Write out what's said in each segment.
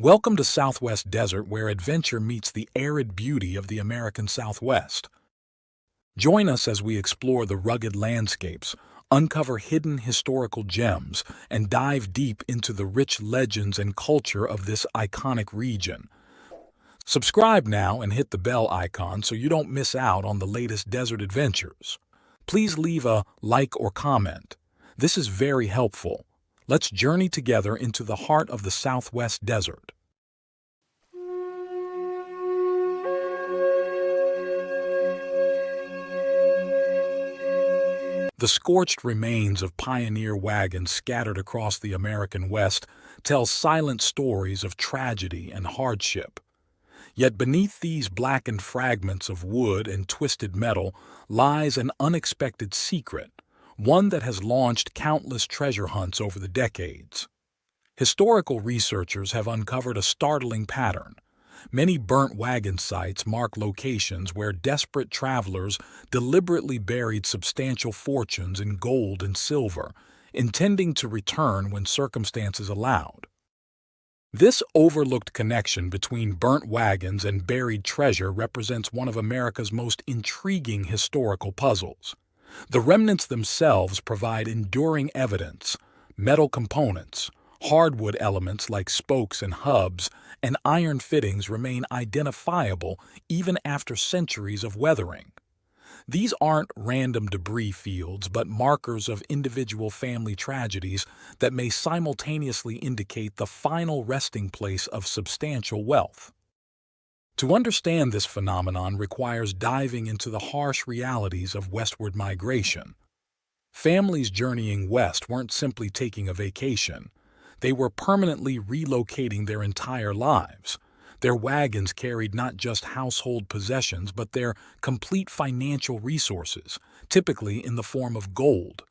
Welcome to Southwest Desert, where adventure meets the arid beauty of the American Southwest. Join us as we explore the rugged landscapes, uncover hidden historical gems, and dive deep into the rich legends and culture of this iconic region. Subscribe now and hit the bell icon so you don't miss out on the latest desert adventures. Please leave a like or comment. This is very helpful. Let's journey together into the heart of the Southwest Desert. The scorched remains of pioneer wagons scattered across the American West tell silent stories of tragedy and hardship. Yet beneath these blackened fragments of wood and twisted metal lies an unexpected secret, one that has launched countless treasure hunts over the decades. Historical researchers have uncovered a startling pattern. Many burnt wagon sites mark locations where desperate travelers deliberately buried substantial fortunes in gold and silver, intending to return when circumstances allowed. This overlooked connection between burnt wagons and buried treasure represents one of America's most intriguing historical puzzles. The remnants themselves provide enduring evidence: metal components, hardwood elements like spokes and hubs, and iron fittings remain identifiable even after centuries of weathering. These aren't random debris fields, but markers of individual family tragedies that may simultaneously indicate the final resting place of substantial wealth. To understand this phenomenon requires diving into the harsh realities of westward migration. Families journeying west weren't simply taking a vacation. They were permanently relocating their entire lives. Their wagons carried not just household possessions, but their complete financial resources, typically in the form of gold.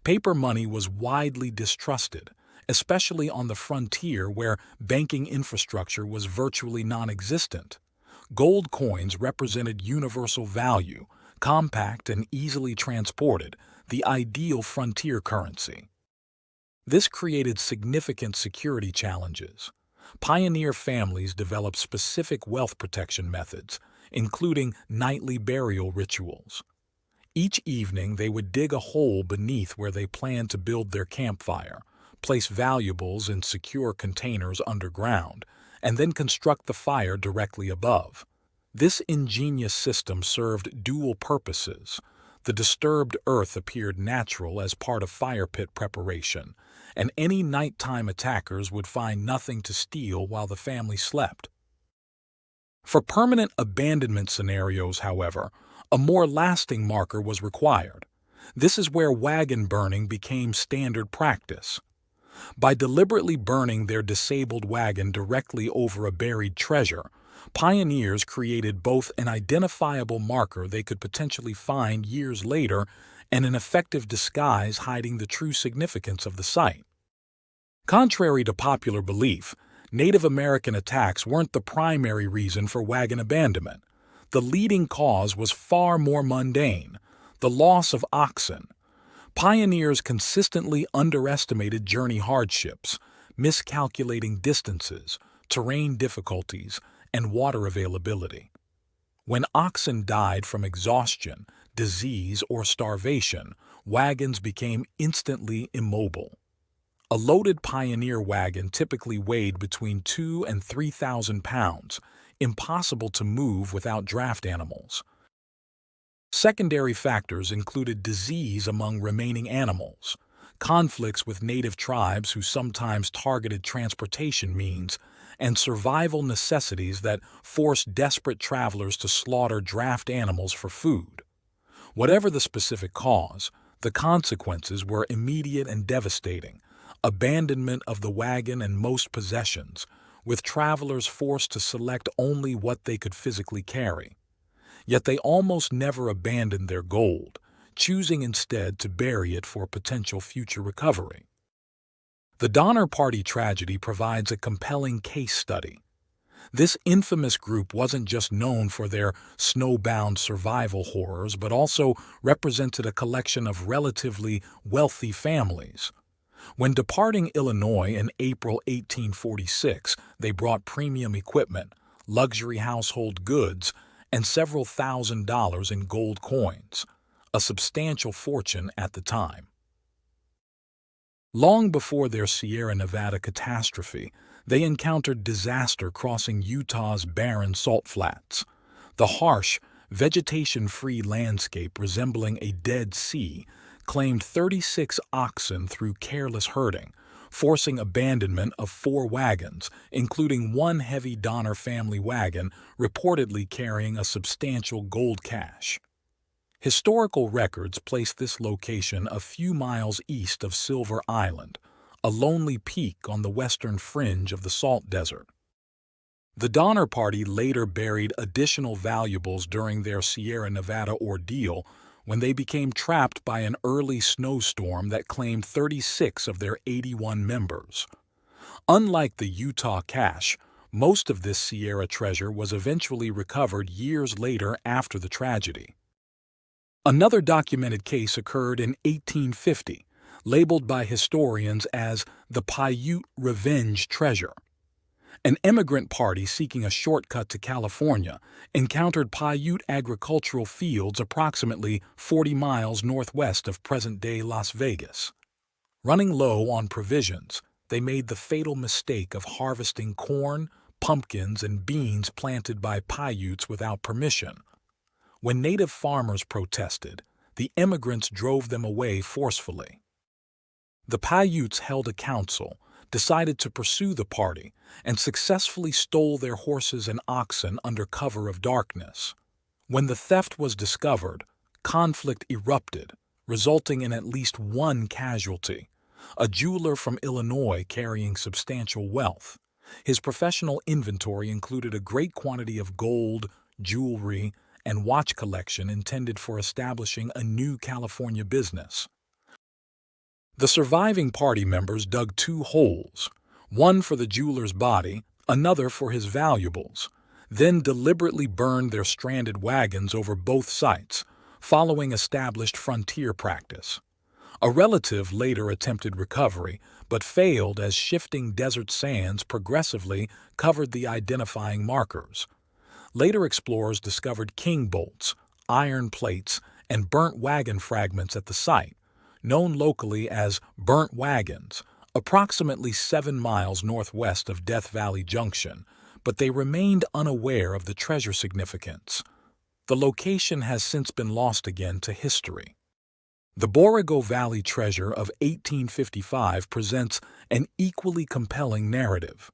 Paper money was widely distrusted, especially on the frontier where banking infrastructure was virtually non-existent. Gold coins represented universal value, compact and easily transported, the ideal frontier currency. This created significant security challenges. Pioneer families developed specific wealth protection methods, including nightly burial rituals. Each evening, they would dig a hole beneath where they planned to build their campfire, place valuables in secure containers underground, and then construct the fire directly above. This ingenious system served dual purposes. The disturbed earth appeared natural as part of fire pit preparation, and any nighttime attackers would find nothing to steal while the family slept. For permanent abandonment scenarios, however, a more lasting marker was required. This is where wagon burning became standard practice. By deliberately burning their disabled wagon directly over a buried treasure, pioneers created both an identifiable marker they could potentially find years later and an effective disguise hiding the true significance of the site. Contrary to popular belief, Native American attacks weren't the primary reason for wagon abandonment. The leading cause was far more mundane: the loss of oxen. Pioneers consistently underestimated journey hardships, miscalculating distances, terrain difficulties, and water availability. When oxen died from exhaustion, disease, or starvation, wagons became instantly immobile. A loaded pioneer wagon typically weighed between 2,000 and 3,000 pounds, impossible to move without draft animals. Secondary factors included disease among remaining animals, conflicts with native tribes who sometimes targeted transportation means, and survival necessities that forced desperate travelers to slaughter draft animals for food. Whatever the specific cause, the consequences were immediate and devastating: abandonment of the wagon and most possessions, with travelers forced to select only what they could physically carry. Yet they almost never abandoned their gold, choosing instead to bury it for potential future recovery. The Donner Party tragedy provides a compelling case study. This infamous group wasn't just known for their snowbound survival horrors, but also represented a collection of relatively wealthy families. When departing Illinois in April 1846, they brought premium equipment, luxury household goods, and several $1,000s in gold coins, a substantial fortune at the time. Long before their Sierra Nevada catastrophe, they encountered disaster crossing Utah's barren salt flats. The harsh, vegetation-free landscape resembling a dead sea claimed 36 oxen through careless herding, forcing abandonment of 4 wagons, including one heavy Donner family wagon reportedly carrying a substantial gold cache. Historical records place this location a few miles east of Silver Island, a lonely peak on the western fringe of the Salt Desert. The Donner Party later buried additional valuables during their Sierra Nevada ordeal when they became trapped by an early snowstorm that claimed 36 of their 81 members. Unlike the Utah cache, most of this Sierra treasure was eventually recovered years later after the tragedy. Another documented case occurred in 1850, labeled by historians as the Paiute Revenge Treasure. An immigrant party seeking a shortcut to California encountered Paiute agricultural fields approximately 40 miles northwest of present-day Las Vegas. Running low on provisions, they made the fatal mistake of harvesting corn, pumpkins, and beans planted by Paiutes without permission. When native farmers protested, the immigrants drove them away forcefully. The Paiutes held a council, decided to pursue the party, and successfully stole their horses and oxen under cover of darkness. When the theft was discovered, conflict erupted, resulting in at least one casualty, a jeweler from Illinois carrying substantial wealth. His professional inventory included a great quantity of gold, jewelry, and watch collection intended for establishing a new California business. The surviving party members dug 2 holes, one for the jeweler's body, another for his valuables, then deliberately burned their stranded wagons over both sites, following established frontier practice. A relative later attempted recovery, but failed as shifting desert sands progressively covered the identifying markers. Later explorers discovered king bolts, iron plates, and burnt wagon fragments at the site, known locally as Burnt Wagons, approximately 7 miles northwest of Death Valley Junction, but they remained unaware of the treasure significance. The location has since been lost again to history. The Borrego Valley treasure of 1855 presents an equally compelling narrative.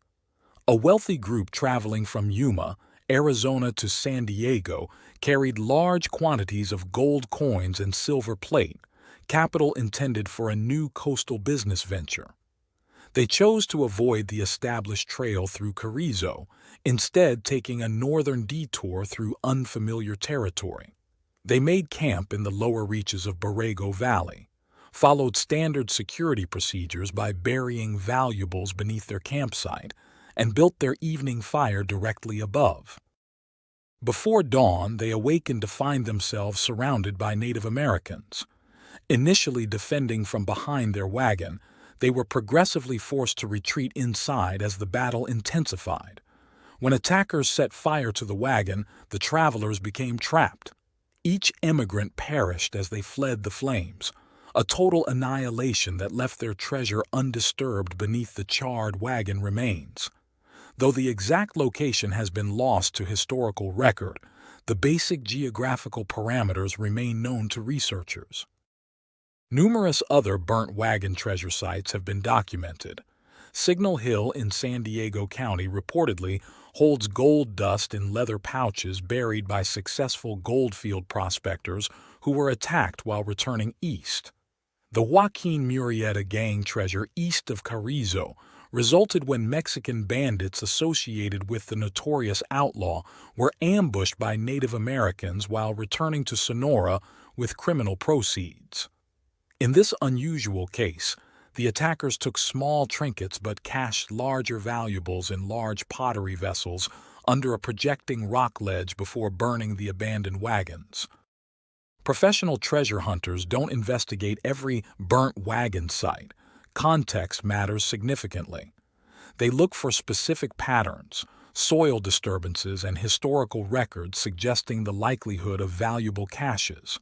A wealthy group traveling from Yuma, Arizona to San Diego carried large quantities of gold coins and silver plate, capital intended for a new coastal business venture. They chose to avoid the established trail through Carrizo, instead taking a northern detour through unfamiliar territory. They made camp in the lower reaches of Borrego Valley, followed standard security procedures by burying valuables beneath their campsite, and built their evening fire directly above. Before dawn, they awakened to find themselves surrounded by Native Americans. Initially defending from behind their wagon, they were progressively forced to retreat inside as the battle intensified. When attackers set fire to the wagon, the travelers became trapped. Each immigrant perished as they fled the flames, a total annihilation that left their treasure undisturbed beneath the charred wagon remains. Though the exact location has been lost to historical record, the basic geographical parameters remain known to researchers. Numerous other burnt wagon treasure sites have been documented. Signal Hill in San Diego County reportedly holds gold dust in leather pouches buried by successful goldfield prospectors who were attacked while returning east. The Joaquin Murrieta gang treasure east of Carrizo resulted when Mexican bandits associated with the notorious outlaw were ambushed by Native Americans while returning to Sonora with criminal proceeds. In this unusual case, the attackers took small trinkets but cached larger valuables in large pottery vessels under a projecting rock ledge before burning the abandoned wagons. Professional treasure hunters don't investigate every burnt wagon site, context matters significantly. They look for specific patterns, soil disturbances, and historical records suggesting the likelihood of valuable caches.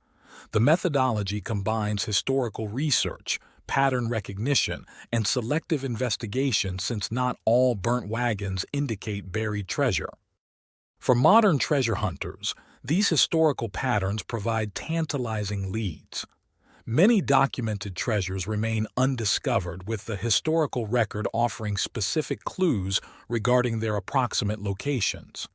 The methodology combines historical research, pattern recognition, and selective investigation since not all burnt wagons indicate buried treasure. For modern treasure hunters, these historical patterns provide tantalizing leads. Many documented treasures remain undiscovered, with the historical record offering specific clues regarding their approximate locations.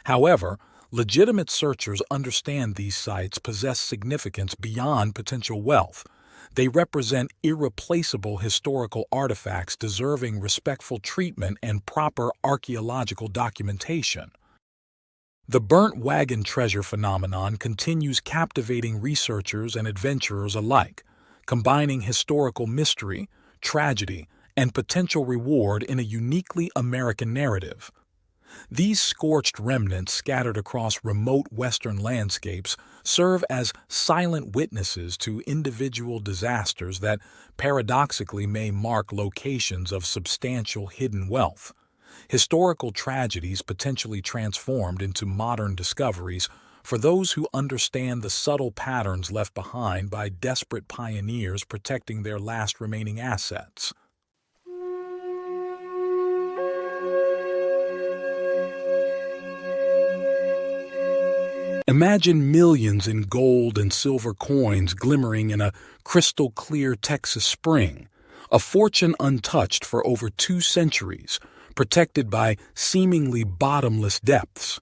However, legitimate searchers understand these sites possess significance beyond potential wealth. They represent irreplaceable historical artifacts deserving respectful treatment and proper archaeological documentation. The burnt wagon treasure phenomenon continues captivating researchers and adventurers alike, combining historical mystery, tragedy, and potential reward in a uniquely American narrative. These scorched remnants scattered across remote western landscapes serve as silent witnesses to individual disasters that paradoxically may mark locations of substantial hidden wealth. Historical tragedies potentially transformed into modern discoveries for those who understand the subtle patterns left behind by desperate pioneers protecting their last remaining assets. Imagine millions in gold and silver coins glimmering in a crystal-clear Texas spring, a fortune untouched for over 2 centuries, protected by seemingly bottomless depths.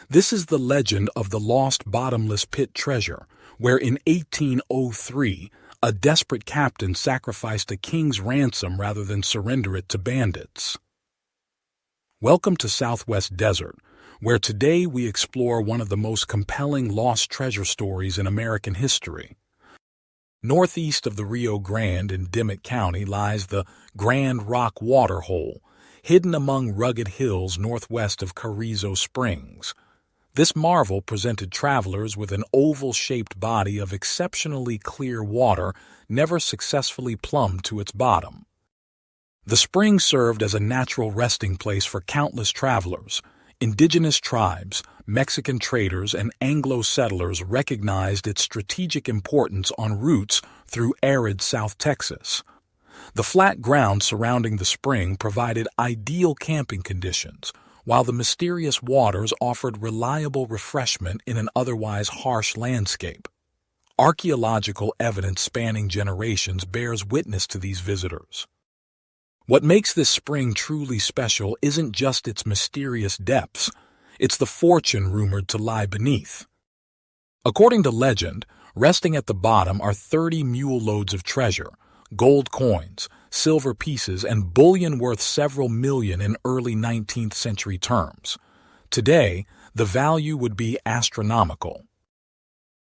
This is the legend of the lost bottomless pit treasure, where in 1803, a desperate captain sacrificed a king's ransom rather than surrender it to bandits. Welcome to Southwest Desert, where today we explore one of the most compelling lost treasure stories in American history. Northeast of the Rio Grande in Dimmitt County lies the Grand Rock Waterhole, hidden among rugged hills northwest of Carrizo Springs. This marvel presented travelers with an oval-shaped body of exceptionally clear water never successfully plumbed to its bottom. The spring served as a natural resting place for countless travelers. Indigenous tribes, Mexican traders, and Anglo settlers recognized its strategic importance en routes through arid South Texas. The flat ground surrounding the spring provided ideal camping conditions, while the mysterious waters offered reliable refreshment in an otherwise harsh landscape. Archaeological evidence spanning generations bears witness to these visitors. What makes this spring truly special isn't just its mysterious depths, it's the fortune rumored to lie beneath. According to legend, resting at the bottom are 30 mule loads of treasure, gold coins, silver pieces, and bullion worth several million in early 19th century terms. Today, the value would be astronomical.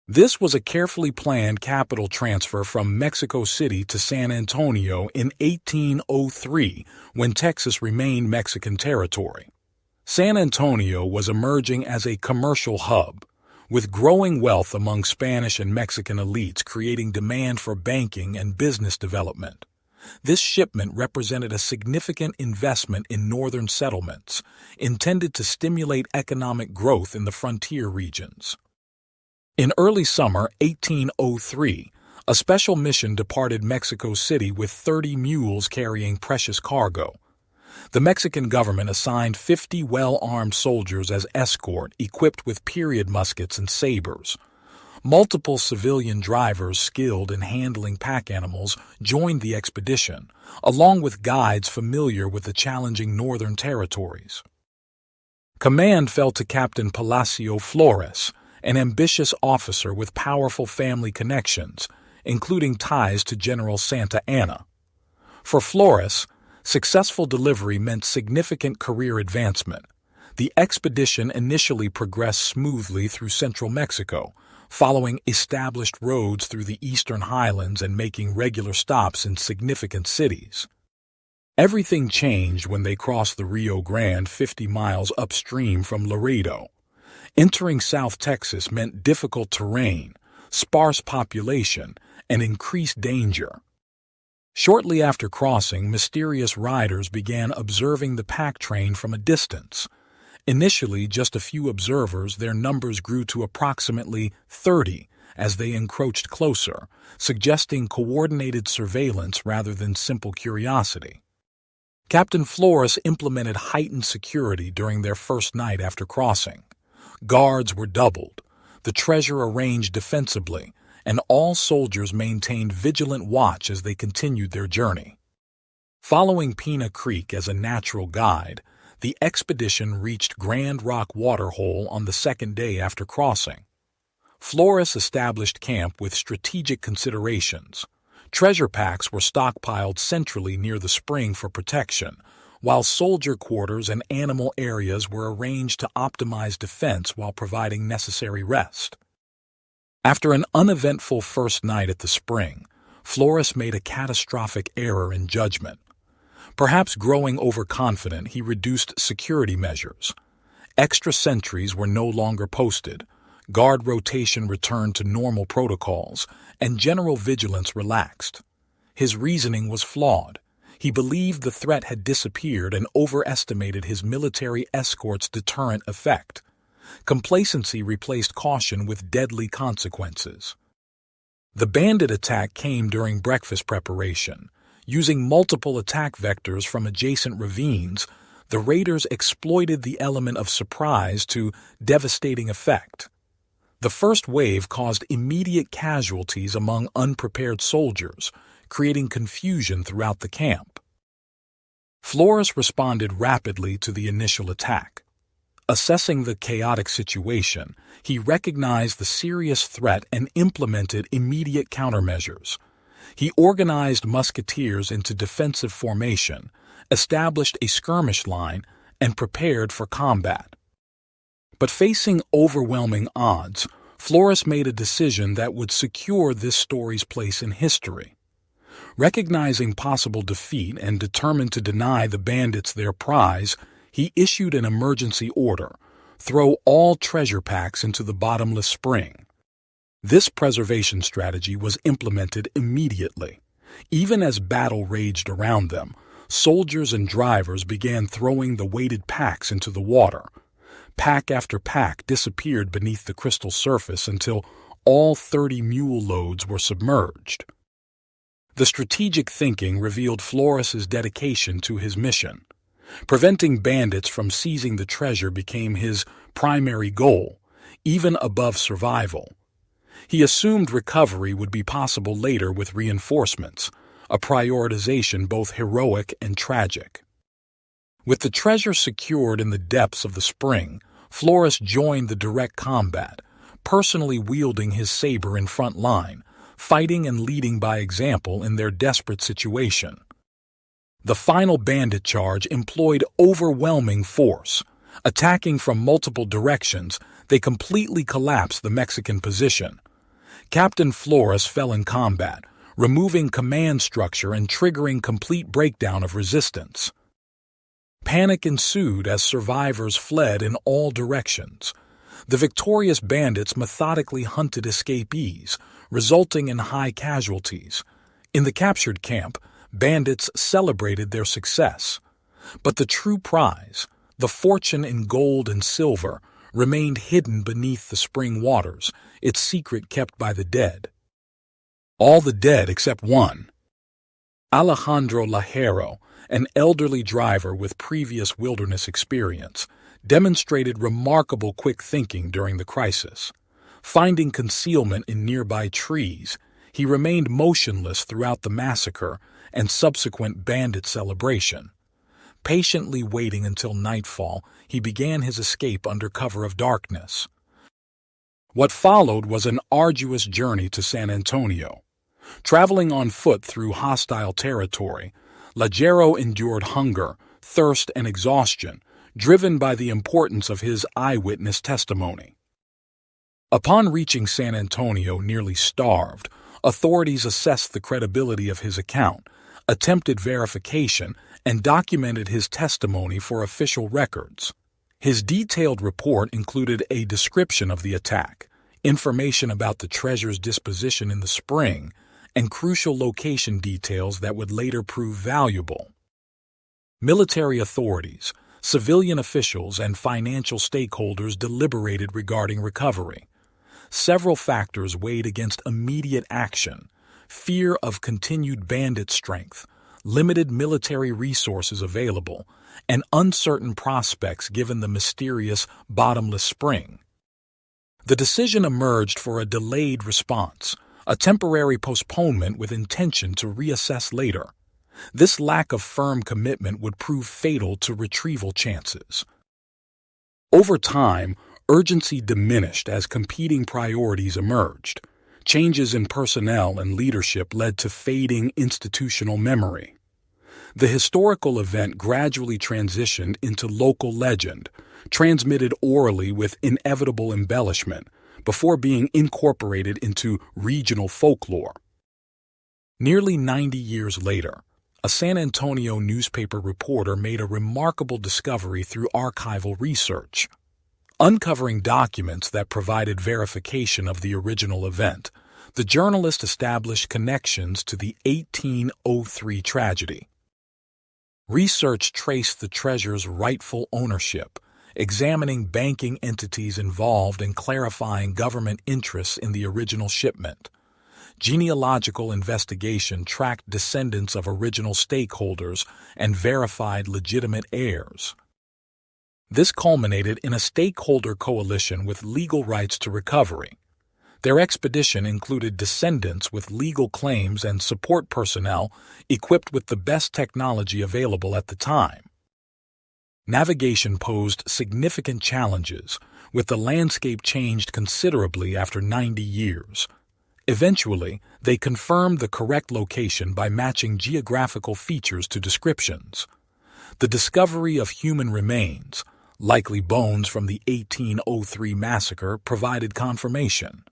This was a carefully planned capital transfer from Mexico City to San Antonio in 1803 when Texas remained Mexican territory. San Antonio was emerging as a commercial hub, with growing wealth among Spanish and Mexican elites creating demand for banking and business development. This shipment represented a significant investment in northern settlements, intended to stimulate economic growth in the frontier regions. In early summer 1803, a special mission departed Mexico City with 30 mules carrying precious cargo. The Mexican government assigned 50 well-armed soldiers as escort, equipped with period muskets and sabers. Multiple civilian drivers skilled in handling pack animals joined the expedition, along with guides familiar with the challenging northern territories. Command fell to Captain Palacio Flores, an ambitious officer with powerful family connections, including ties to General Santa Anna. For Flores, successful delivery meant significant career advancement. The expedition initially progressed smoothly through central Mexico, following established roads through the eastern highlands and making regular stops in significant cities. Everything changed when they crossed the Rio Grande 50 miles upstream from Laredo. Entering South Texas meant difficult terrain, sparse population, and increased danger. Shortly after crossing, mysterious riders began observing the pack train from a distance. Initially just a few observers, their numbers grew to approximately 30 as they encroached closer, suggesting coordinated surveillance rather than simple curiosity. Captain Flores implemented heightened security during their first night after crossing. Guards were doubled, the treasure arranged defensively, and all soldiers maintained vigilant watch as they continued their journey. Following Pina Creek as a natural guide, the expedition reached Grand Rock Waterhole on the second day after crossing. Flores established camp with strategic considerations. Treasure packs were stockpiled centrally near the spring for protection, while soldier quarters and animal areas were arranged to optimize defense while providing necessary rest. After an uneventful first night at the spring, Flores made a catastrophic error in judgment. Perhaps growing overconfident, he reduced security measures. Extra sentries were no longer posted, guard rotation returned to normal protocols, and general vigilance relaxed. His reasoning was flawed. He believed the threat had disappeared and overestimated his military escort's deterrent effect. Complacency replaced caution with deadly consequences. The bandit attack came during breakfast preparation. Using multiple attack vectors from adjacent ravines, the raiders exploited the element of surprise to devastating effect. The first wave caused immediate casualties among unprepared soldiers, creating confusion throughout the camp. Flores responded rapidly to the initial attack. Assessing the chaotic situation, he recognized the serious threat and implemented immediate countermeasures. He organized musketeers into defensive formation, established a skirmish line, and prepared for combat. But facing overwhelming odds, Flores made a decision that would secure this story's place in history. Recognizing possible defeat and determined to deny the bandits their prize, he issued an emergency order: throw all treasure packs into the bottomless spring. This preservation strategy was implemented immediately. Even as battle raged around them, soldiers and drivers began throwing the weighted packs into the water. Pack after pack disappeared beneath the crystal surface until all 30 mule loads were submerged. The strategic thinking revealed Flores's dedication to his mission. Preventing bandits from seizing the treasure became his primary goal, even above survival. He assumed recovery would be possible later with reinforcements, a prioritization both heroic and tragic. With the treasure secured in the depths of the spring, Flores joined the direct combat, personally wielding his saber in front line, fighting and leading by example in their desperate situation. The final bandit charge employed overwhelming force. Attacking from multiple directions, they completely collapsed the Mexican position. Captain Flores fell in combat, removing command structure and triggering complete breakdown of resistance. Panic ensued as survivors fled in all directions. The victorious bandits methodically hunted escapees, resulting in high casualties. In the captured camp, bandits celebrated their success. But the true prize, the fortune in gold and silver, remained hidden beneath the spring waters, its secret kept by the dead. All the dead except one. Alejandro Lajero, an elderly driver with previous wilderness experience, demonstrated remarkable quick thinking during the crisis. Finding concealment in nearby trees, he remained motionless throughout the massacre and subsequent bandit celebration. Patiently waiting until nightfall, he began his escape under cover of darkness. What followed was an arduous journey to San Antonio. Traveling on foot through hostile territory, Lajero endured hunger, thirst, and exhaustion, driven by the importance of his eyewitness testimony. Upon reaching San Antonio nearly starved, authorities assessed the credibility of his account, attempted verification, and documented his testimony for official records. His detailed report included a description of the attack, information about the treasure's disposition in the spring, and crucial location details that would later prove valuable. Military authorities, civilian officials, and financial stakeholders deliberated regarding recovery. Several factors weighed against immediate action: fear of continued bandit strength, limited military resources available, and uncertain prospects given the mysterious bottomless spring. The decision emerged for a delayed response, a temporary postponement with intention to reassess later. This lack of firm commitment would prove fatal to retrieval chances. Over time, urgency diminished as competing priorities emerged. Changes in personnel and leadership led to fading institutional memory. The historical event gradually transitioned into local legend, transmitted orally with inevitable embellishment, before being incorporated into regional folklore. Nearly 90 years later, a San Antonio newspaper reporter made a remarkable discovery through archival research. Uncovering documents that provided verification of the original event, the journalist established connections to the 1803 tragedy. Research traced the treasure's rightful ownership, examining banking entities involved and clarifying government interests in the original shipment. Genealogical investigation tracked descendants of original stakeholders and verified legitimate heirs. This culminated in a stakeholder coalition with legal rights to recovery. Their expedition included descendants with legal claims and support personnel equipped with the best technology available at the time. Navigation posed significant challenges, with the landscape changed considerably after 90 years. Eventually, they confirmed the correct location by matching geographical features to descriptions. The discovery of human remains, likely bones from the 1803 massacre, provided confirmation.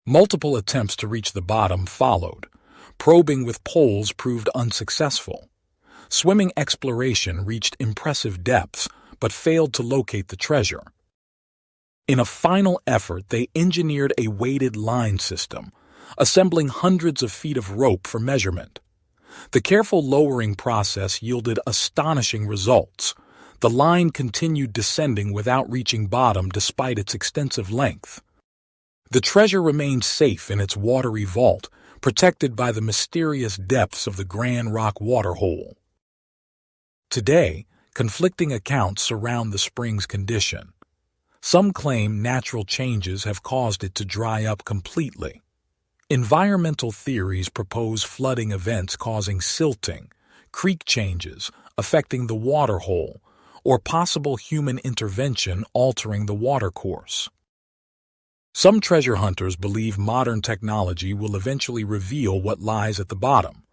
Multiple attempts to reach the bottom followed. Probing with poles proved unsuccessful. Swimming exploration reached impressive depths, but failed to locate the treasure. In a final effort, they engineered a weighted line system, assembling hundreds of feet of rope for measurement. The careful lowering process yielded astonishing results. The line continued descending without reaching bottom despite its extensive length. The treasure remained safe in its watery vault, protected by the mysterious depths of the Grand Rock waterhole. Today, conflicting accounts surround the spring's condition. Some claim natural changes have caused it to dry up completely. Environmental theories propose flooding events causing silting, creek changes affecting the waterhole, or possible human intervention altering the watercourse. Some treasure hunters believe modern technology will eventually reveal what lies at the bottom.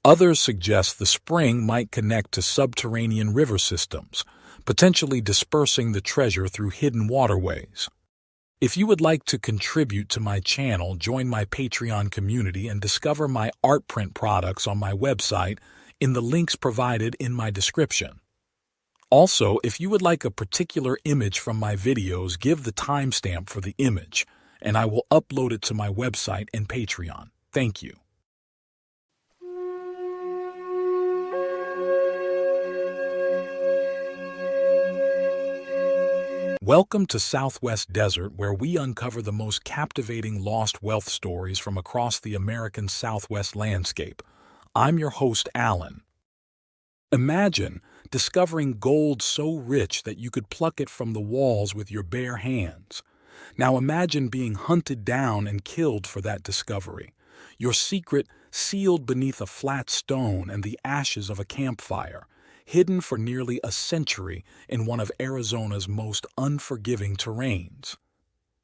Others suggest the spring might connect to subterranean river systems, potentially dispersing the treasure through hidden waterways. If you would like to contribute to my channel, join my Patreon community and discover my art print products on my website in the links provided in my description. Also, if you would like a particular image from my videos, give the timestamp for the image, and I will upload it to my website and Patreon. Thank you. Welcome to Southwest Desert, where we uncover the most captivating lost wealth stories from across the American Southwest landscape. I'm your host, Alan. Imagine discovering gold so rich that you could pluck it from the walls with your bare hands. Now imagine being hunted down and killed for that discovery, your secret sealed beneath a flat stone and the ashes of a campfire, hidden for nearly a century in one of Arizona's most unforgiving terrains.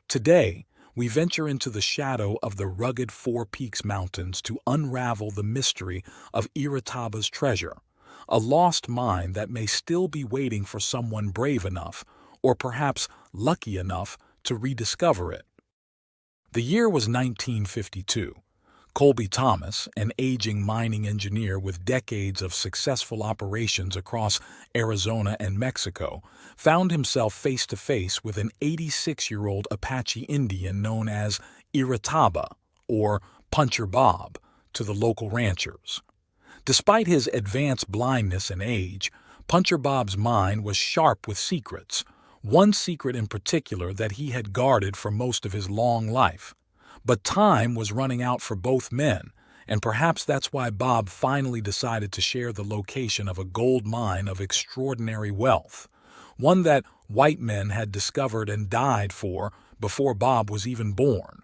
Today, we venture into the shadow of the rugged Four Peaks Mountains to unravel the mystery of Iritaba's treasure, a lost mine that may still be waiting for someone brave enough, or perhaps lucky enough, to rediscover it. The year was 1952. Colby Thomas, an aging mining engineer with decades of successful operations across Arizona and Mexico, found himself face to face with an 86-year-old Apache Indian known as Iritaba, or Puncher Bob, to the local ranchers. Despite his advanced blindness and age, Puncher Bob's mind was sharp with secrets, one secret in particular that he had guarded for most of his long life. But time was running out for both men, and perhaps that's why Bob finally decided to share the location of a gold mine of extraordinary wealth, one that white men had discovered and died for before Bob was even born.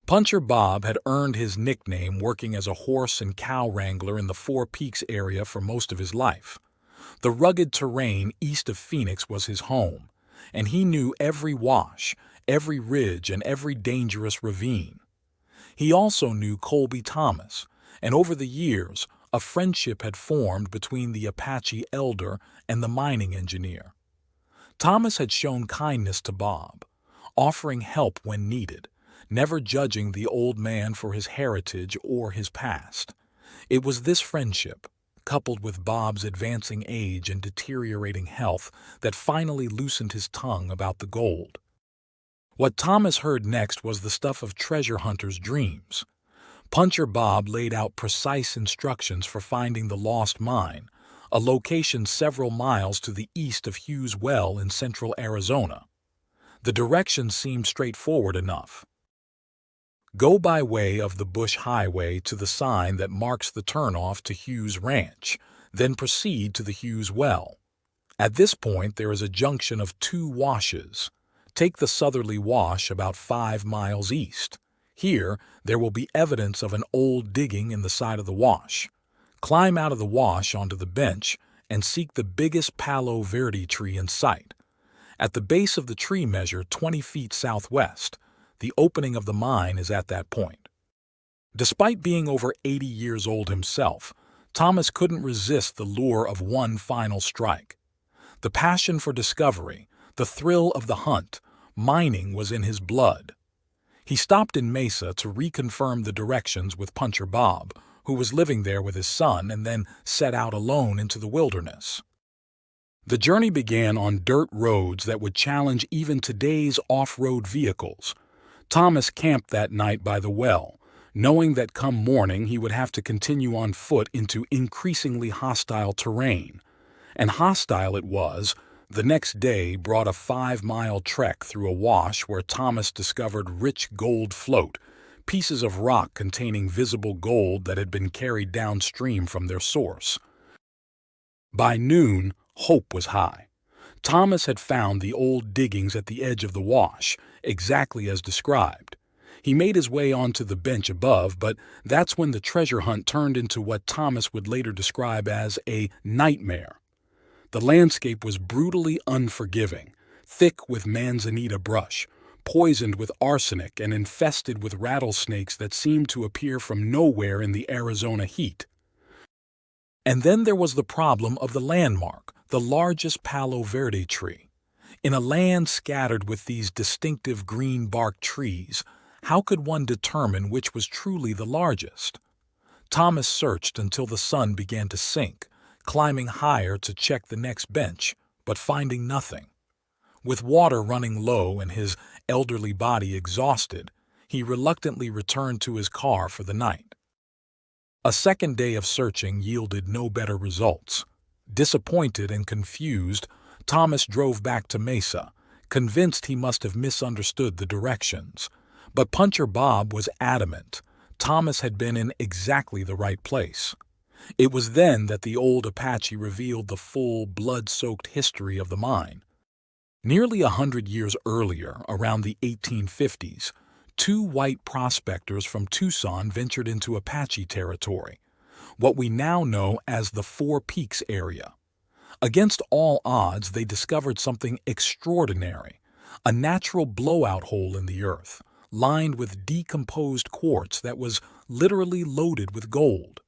Puncher Bob had earned his nickname working as a horse and cow wrangler in the Four Peaks area for most of his life. The rugged terrain east of Phoenix was his home, and he knew every wash, every ridge, and every dangerous ravine. He also knew Colby Thomas, and over the years, a friendship had formed between the Apache elder and the mining engineer. Thomas had shown kindness to Bob, offering help when needed, never judging the old man for his heritage or his past. It was this friendship, coupled with Bob's advancing age and deteriorating health, that finally loosened his tongue about the gold. What Thomas heard next was the stuff of treasure hunters' dreams. Puncher Bob laid out precise instructions for finding the lost mine, a location several miles to the east of Hughes Well in central Arizona. The directions seemed straightforward enough. Go by way of the Bush Highway to the sign that marks the turnoff to Hughes Ranch, then proceed to the Hughes Well. At this point there is a junction of two washes. Take the southerly wash about 5 miles east. Here, there will be evidence of an old digging in the side of the wash. Climb out of the wash onto the bench and seek the biggest Palo Verde tree in sight. At the base of the tree measure 20 feet southwest. The opening of the mine is at that point. Despite being over 80 years old himself, Thomas couldn't resist the lure of one final strike. The passion for discovery, the thrill of the hunt, mining was in his blood. He stopped in Mesa to reconfirm the directions with Puncher Bob, who was living there with his son, and then set out alone into the wilderness. The journey began on dirt roads that would challenge even today's off-road vehicles. Thomas camped that night by the well, knowing that come morning he would have to continue on foot into increasingly hostile terrain. And hostile it was. The next day brought a 5-mile trek through a wash where Thomas discovered rich gold float, pieces of rock containing visible gold that had been carried downstream from their source. By noon, hope was high. Thomas had found the old diggings at the edge of the wash, exactly as described. He made his way onto the bench above, but that's when the treasure hunt turned into what Thomas would later describe as a nightmare. The landscape was brutally unforgiving, thick with manzanita brush, poisoned with arsenic and infested with rattlesnakes that seemed to appear from nowhere in the Arizona heat. And then there was the problem of the landmark, the largest Palo Verde tree. In a land scattered with these distinctive green-barked trees, how could one determine which was truly the largest? Thomas searched until the sun began to sink, climbing higher to check the next bench, but finding nothing. With water running low and his elderly body exhausted, he reluctantly returned to his car for the night. A second day of searching yielded no better results. Disappointed and confused, Thomas drove back to Mesa, convinced he must have misunderstood the directions. But Puncher Bob was adamant. Thomas had been in exactly the right place. It was then that the old Apache revealed the full, blood-soaked history of the mine. Nearly 100 years earlier, around the 1850s, 2 white prospectors from Tucson ventured into Apache territory, what we now know as the Four Peaks area. Against all odds, they discovered something extraordinary, a natural blowout hole in the earth, lined with decomposed quartz that was literally loaded with gold.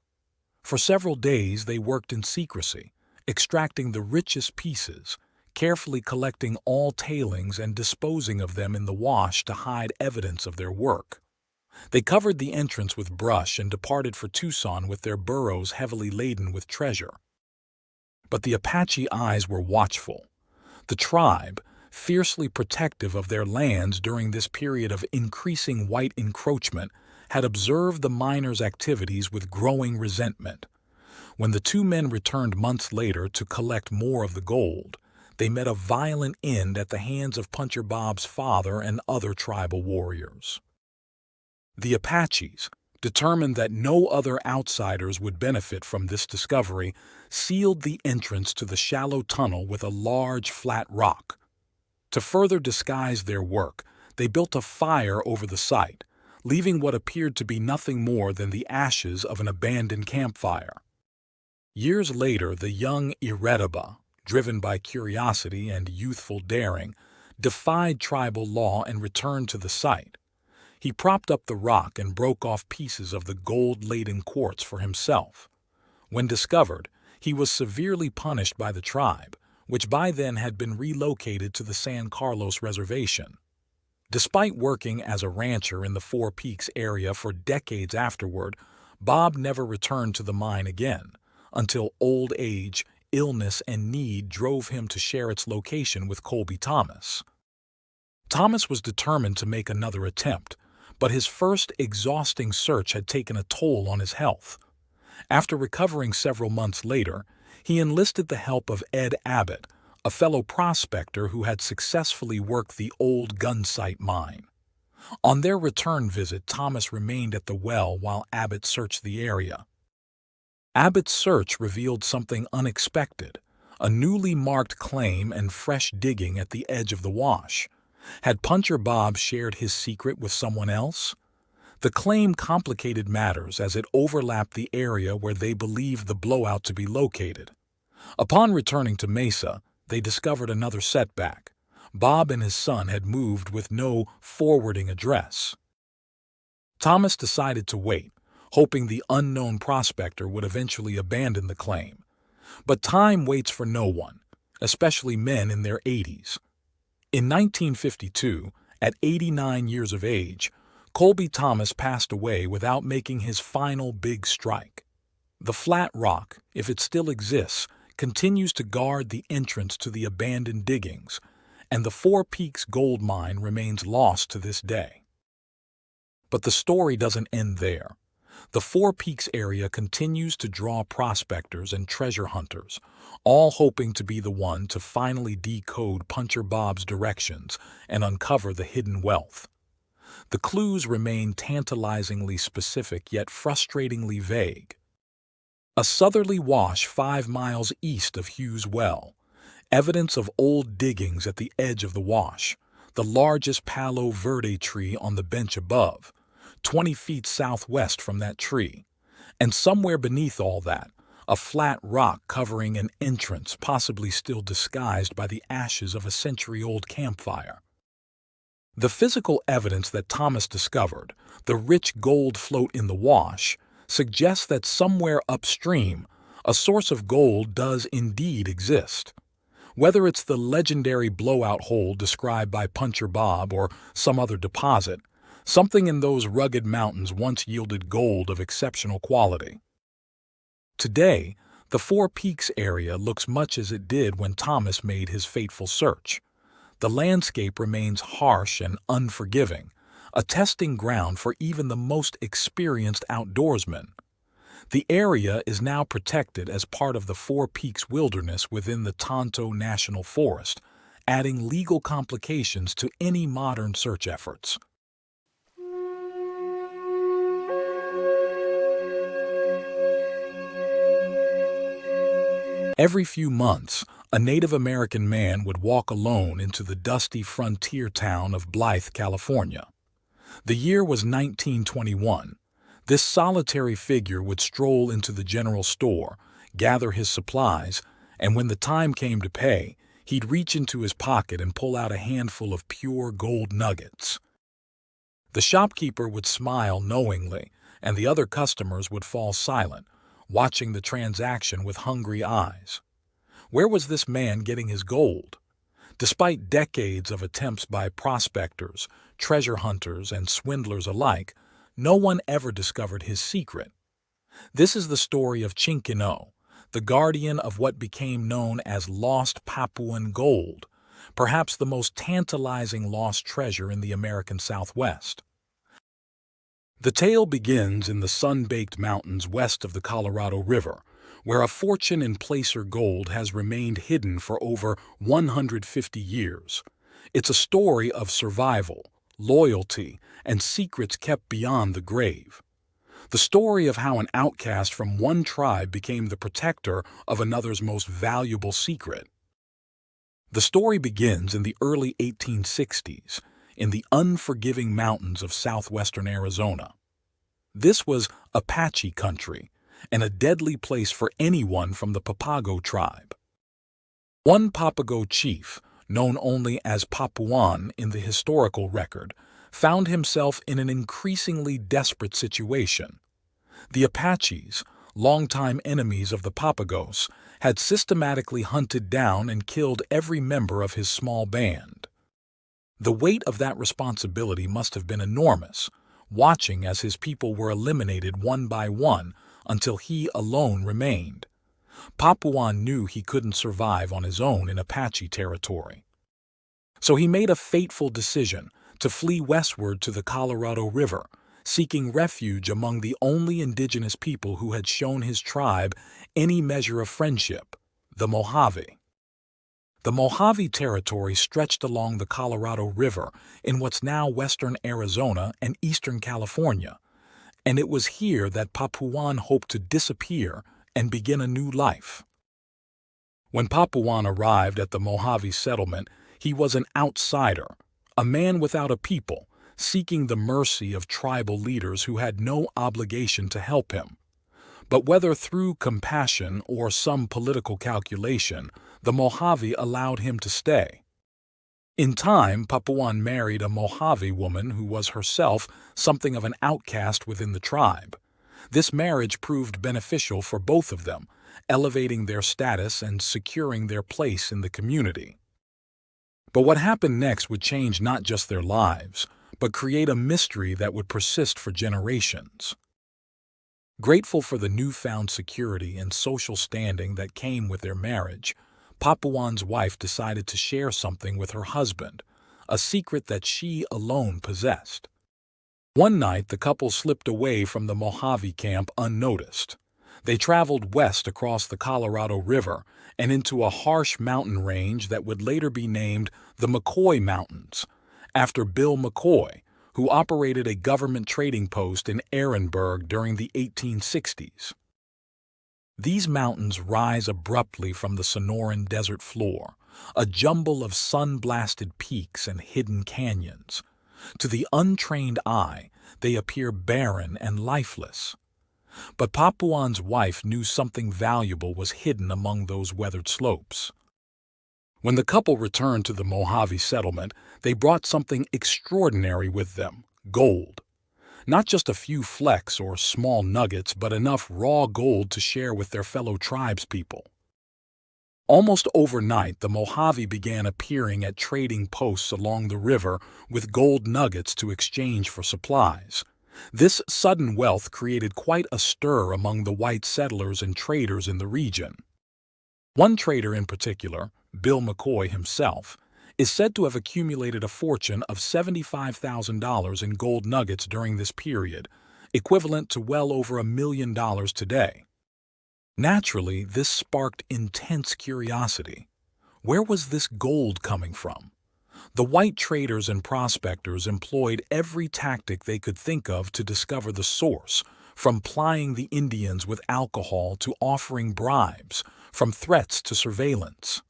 For several days they worked in secrecy, extracting the richest pieces, carefully collecting all tailings and disposing of them in the wash to hide evidence of their work. They covered the entrance with brush and departed for Tucson with their burros heavily laden with treasure. But the Apache eyes were watchful. The tribe, fiercely protective of their lands during this period of increasing white encroachment, had observed the miners' activities with growing resentment. When the two men returned months later to collect more of the gold, they met a violent end at the hands of Puncher Bob's father and other tribal warriors. The Apaches, determined that no other outsiders would benefit from this discovery, sealed the entrance to the shallow tunnel with a large flat rock. To further disguise their work, they built a fire over the site, leaving what appeared to be nothing more than the ashes of an abandoned campfire. Years later, the young Iritaba, driven by curiosity and youthful daring, defied tribal law and returned to the site. He propped up the rock and broke off pieces of the gold-laden quartz for himself. When discovered, he was severely punished by the tribe, which by then had been relocated to the San Carlos Reservation. Despite working as a rancher in the Four Peaks area for decades afterward, Bob never returned to the mine again, until old age, illness, and need drove him to share its location with Colby Thomas. Thomas was determined to make another attempt, but his first exhausting search had taken a toll on his health. After recovering several months later, he enlisted the help of Ed Abbott, a fellow prospector who had successfully worked the old Gunsight mine. On their return visit, Thomas remained at the well while Abbott searched the area. Abbott's search revealed something unexpected, a newly marked claim and fresh digging at the edge of the wash. Had Puncher Bob shared his secret with someone else? The claim complicated matters as it overlapped the area where they believed the blowout to be located. Upon returning to Mesa, they discovered another setback. Bob and his son had moved with no forwarding address. Thomas decided to wait, hoping the unknown prospector would eventually abandon the claim. But time waits for no one, especially men in their 80s. In 1952, at 89 years of age, Colby Thomas passed away without making his final big strike. The flat rock, if it still exists, continues to guard the entrance to the abandoned diggings, and the Four Peaks gold mine remains lost to this day. But the story doesn't end there. The Four Peaks area continues to draw prospectors and treasure hunters, all hoping to be the one to finally decode Puncher Bob's directions and uncover the hidden wealth. The clues remain tantalizingly specific yet frustratingly vague. A southerly wash 5 miles east of Hughes Well, evidence of old diggings at the edge of the wash, the largest Palo Verde tree on the bench above, 20 feet southwest from that tree, and somewhere beneath all that, a flat rock covering an entrance possibly still disguised by the ashes of a century-old campfire. The physical evidence that Thomas discovered, the rich gold float in the wash, suggests that somewhere upstream, a source of gold does indeed exist. Whether it's the legendary blowout hole described by Puncher Bob or some other deposit, something in those rugged mountains once yielded gold of exceptional quality. Today, the Four Peaks area looks much as it did when Thomas made his fateful search. The landscape remains harsh and unforgiving, a testing ground for even the most experienced outdoorsmen. The area is now protected as part of the Four Peaks Wilderness within the Tonto National Forest, adding legal complications to any modern search efforts. Every few months, a Native American man would walk alone into the dusty frontier town of Blythe, California. The year was 1921. This solitary figure would stroll into the general store, gather his supplies, and when the time came to pay, he'd reach into his pocket and pull out a handful of pure gold nuggets. The shopkeeper would smile knowingly, and the other customers would fall silent, watching the transaction with hungry eyes. Where was this man getting his gold? Despite decades of attempts by prospectors, treasure hunters, and swindlers alike, no one ever discovered his secret. This is the story of Chinkino, the guardian of what became known as lost Papuan gold, perhaps the most tantalizing lost treasure in the American Southwest. The tale begins in the sun-baked mountains west of the Colorado River, where a fortune in placer gold has remained hidden for over 150 years. It's a story of survival, loyalty, and secrets kept beyond the grave. The story of how an outcast from one tribe became the protector of another's most valuable secret. The story begins in the early 1860s, in the unforgiving mountains of southwestern Arizona. This was Apache country, and a deadly place for anyone from the Papago tribe. One Papago chief, known only as Papuan in the historical record, found himself in an increasingly desperate situation. The Apaches, longtime enemies of the Papagos, had systematically hunted down and killed every member of his small band. The weight of that responsibility must have been enormous, watching as his people were eliminated one by one until he alone remained. Papuan knew he couldn't survive on his own in Apache territory. So he made a fateful decision to flee westward to the Colorado River, seeking refuge among the only indigenous people who had shown his tribe any measure of friendship, the Mojave. The Mojave Territory stretched along the Colorado River in what's now western Arizona and eastern California, and it was here that Papuan hoped to disappear and begin a new life. When Papuan arrived at the Mojave settlement, he was an outsider, a man without a people, seeking the mercy of tribal leaders who had no obligation to help him. But whether through compassion or some political calculation, the Mojave allowed him to stay. In time, Papuan married a Mojave woman who was herself something of an outcast within the tribe. This marriage proved beneficial for both of them, elevating their status and securing their place in the community. But what happened next would change not just their lives, but create a mystery that would persist for generations. Grateful for the newfound security and social standing that came with their marriage, Papuan's wife decided to share something with her husband, a secret that she alone possessed. One night, the couple slipped away from the Mojave camp unnoticed. They traveled west across the Colorado River and into a harsh mountain range that would later be named the McCoy Mountains, after Bill McCoy, who operated a government trading post in Ehrenberg during the 1860s. These mountains rise abruptly from the Sonoran desert floor, a jumble of sun-blasted peaks and hidden canyons. To the untrained eye, they appear barren and lifeless. But Papuan's wife knew something valuable was hidden among those weathered slopes. When the couple returned to the Mojave settlement, they brought something extraordinary with them: gold. Not just a few flecks or small nuggets, but enough raw gold to share with their fellow tribespeople. Almost overnight, the Mojave began appearing at trading posts along the river with gold nuggets to exchange for supplies. This sudden wealth created quite a stir among the white settlers and traders in the region. One trader in particular, Bill McCoy himself, is said to have accumulated a fortune of $75,000 in gold nuggets during this period, equivalent to well over $1 million today. Naturally, this sparked intense curiosity. Where was this gold coming from? The white traders and prospectors employed every tactic they could think of to discover the source, from plying the Indians with alcohol to offering bribes, from threats to surveillance.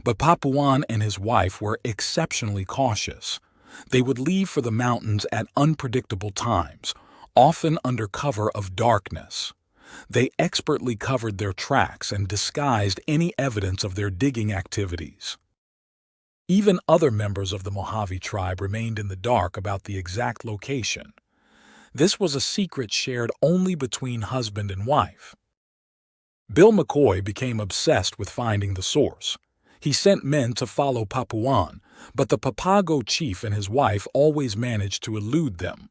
But Papuan and his wife were exceptionally cautious. They would leave for the mountains at unpredictable times, often under cover of darkness. They expertly covered their tracks and disguised any evidence of their digging activities. Even other members of the Mojave tribe remained in the dark about the exact location. This was a secret shared only between husband and wife. Bill McCoy became obsessed with finding the source. He sent men to follow Papuan, but the Papago chief and his wife always managed to elude them.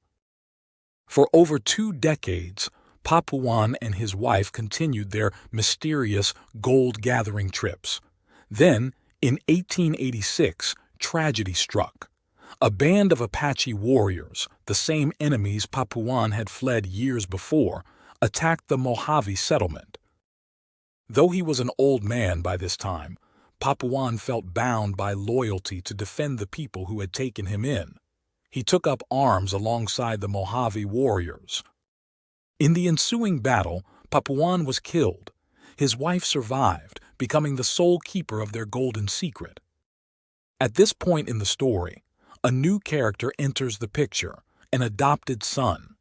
For over 2 decades, Papuan and his wife continued their mysterious gold-gathering trips. Then, in 1886, tragedy struck. A band of Apache warriors, the same enemies Papuan had fled years before, attacked the Mojave settlement. Though he was an old man by this time, Papuan felt bound by loyalty to defend the people who had taken him in. He took up arms alongside the Mojave warriors. In the ensuing battle, Papuan was killed. His wife survived, becoming the sole keeper of their golden secret. At this point in the story, a new character enters the picture, an adopted son.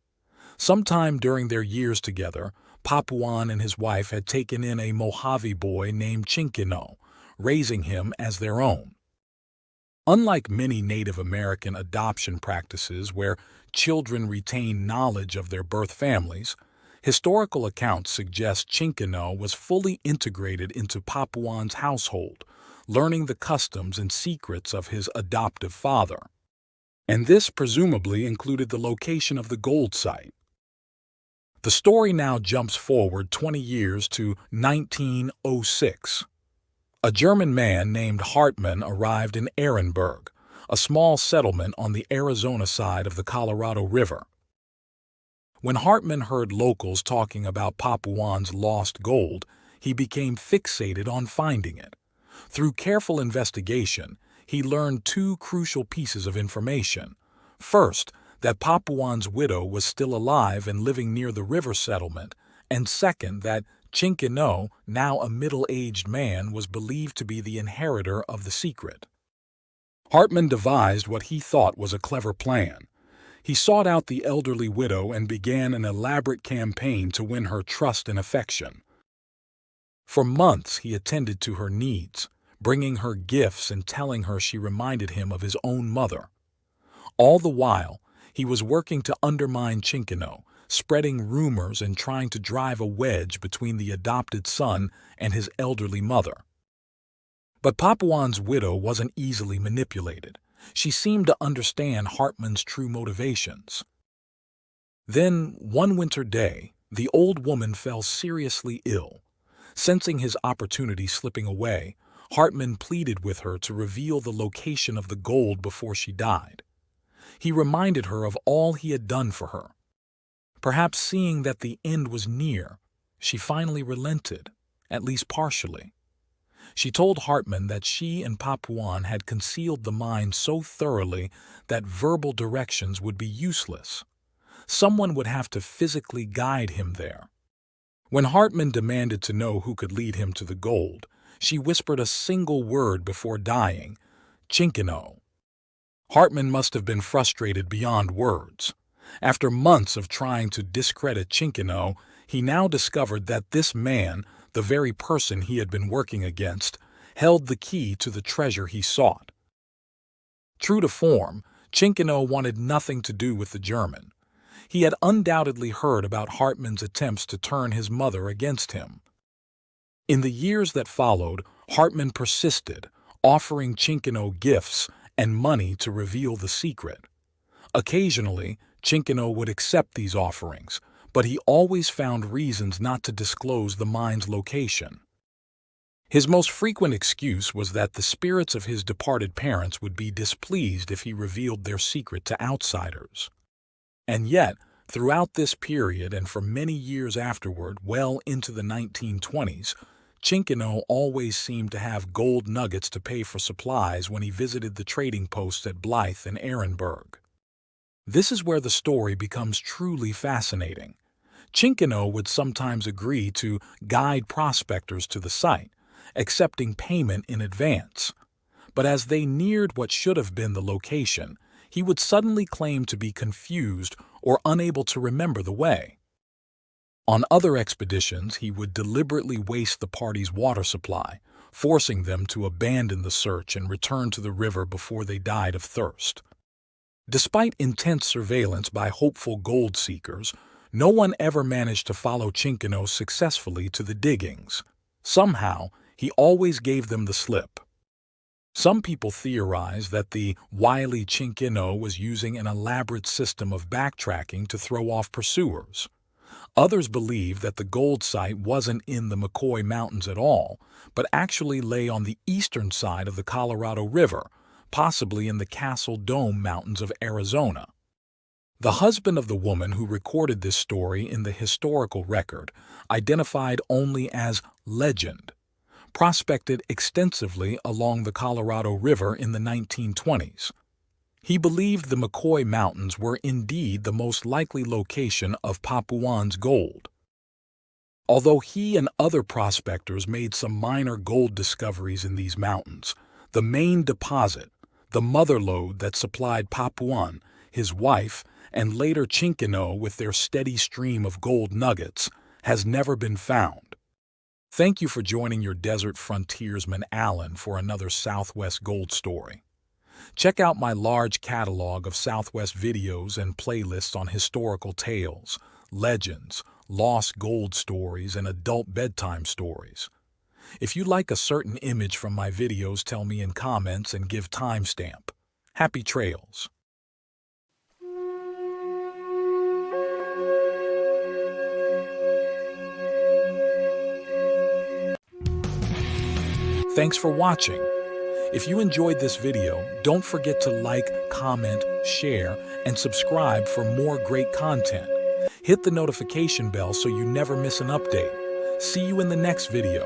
Sometime during their years together, Papuan and his wife had taken in a Mojave boy named Chinkino, raising him as their own. Unlike many Native American adoption practices where children retain knowledge of their birth families, historical accounts suggest Chinkino was fully integrated into Papuan's household, learning the customs and secrets of his adoptive father. And this presumably included the location of the gold site. The story now jumps forward 20 years to 1906. A German man named Hartmann arrived in Ehrenberg, a small settlement on the Arizona side of the Colorado River. When Hartmann heard locals talking about Papuan's lost gold, he became fixated on finding it. Through careful investigation, he learned two crucial pieces of information. First, that Papuan's widow was still alive and living near the river settlement, and second, that Chinkino, now a middle-aged man, was believed to be the inheritor of the secret. Hartmann devised what he thought was a clever plan. He sought out the elderly widow and began an elaborate campaign to win her trust and affection. For months he attended to her needs, bringing her gifts and telling her she reminded him of his own mother. All the while, he was working to undermine Chinkino, spreading rumors and trying to drive a wedge between the adopted son and his elderly mother. But Papuan's widow wasn't easily manipulated. She seemed to understand Hartmann's true motivations. Then, one winter day, the old woman fell seriously ill. Sensing his opportunity slipping away, Hartmann pleaded with her to reveal the location of the gold before she died. He reminded her of all he had done for her. Perhaps seeing that the end was near, she finally relented, at least partially. She told Hartmann that she and Papuan had concealed the mine so thoroughly that verbal directions would be useless. Someone would have to physically guide him there. When Hartmann demanded to know who could lead him to the gold, she whispered a single word before dying, Chinkino. Hartmann must have been frustrated beyond words. After months of trying to discredit Chinkino, he now discovered that this man, the very person he had been working against, held the key to the treasure he sought. True to form, Chinkino wanted nothing to do with the German. He had undoubtedly heard about Hartmann's attempts to turn his mother against him. In the years that followed, Hartmann persisted, offering Chinkino gifts and money to reveal the secret. Occasionally, Chinkino would accept these offerings, but he always found reasons not to disclose the mine's location. His most frequent excuse was that the spirits of his departed parents would be displeased if he revealed their secret to outsiders. And yet, throughout this period and for many years afterward, well into the 1920s, Chinkino always seemed to have gold nuggets to pay for supplies when he visited the trading posts at Blythe and Ehrenberg. This is where the story becomes truly fascinating. Chinkino would sometimes agree to guide prospectors to the site, accepting payment in advance. But as they neared what should have been the location, he would suddenly claim to be confused or unable to remember the way. On other expeditions, he would deliberately waste the party's water supply, forcing them to abandon the search and return to the river before they died of thirst. Despite intense surveillance by hopeful gold seekers, no one ever managed to follow Chinkino successfully to the diggings. Somehow, he always gave them the slip. Some people theorize that the wily Chinkino was using an elaborate system of backtracking to throw off pursuers. Others believe that the gold site wasn't in the McCoy Mountains at all, but actually lay on the eastern side of the Colorado River, possibly in the Castle Dome Mountains of Arizona. The husband of the woman who recorded this story in the historical record, identified only as Legend, prospected extensively along the Colorado River in the 1920s. He believed the McCoy Mountains were indeed the most likely location of Papuan's gold. Although he and other prospectors made some minor gold discoveries in these mountains, the main deposit, the mother lode that supplied Papuan, his wife, and later Chinkino with their steady stream of gold nuggets, has never been found. Thank you for joining your desert frontiersman Alan for another Southwest gold story. Check out my large catalog of Southwest videos and playlists on historical tales, legends, lost gold stories, and adult bedtime stories. If you like a certain image from my videos, tell me in comments and give timestamp. Happy trails! Thanks for watching. If you enjoyed this video, don't forget to like, comment, share, and subscribe for more great content. Hit the notification bell so you never miss an update. See you in the next video.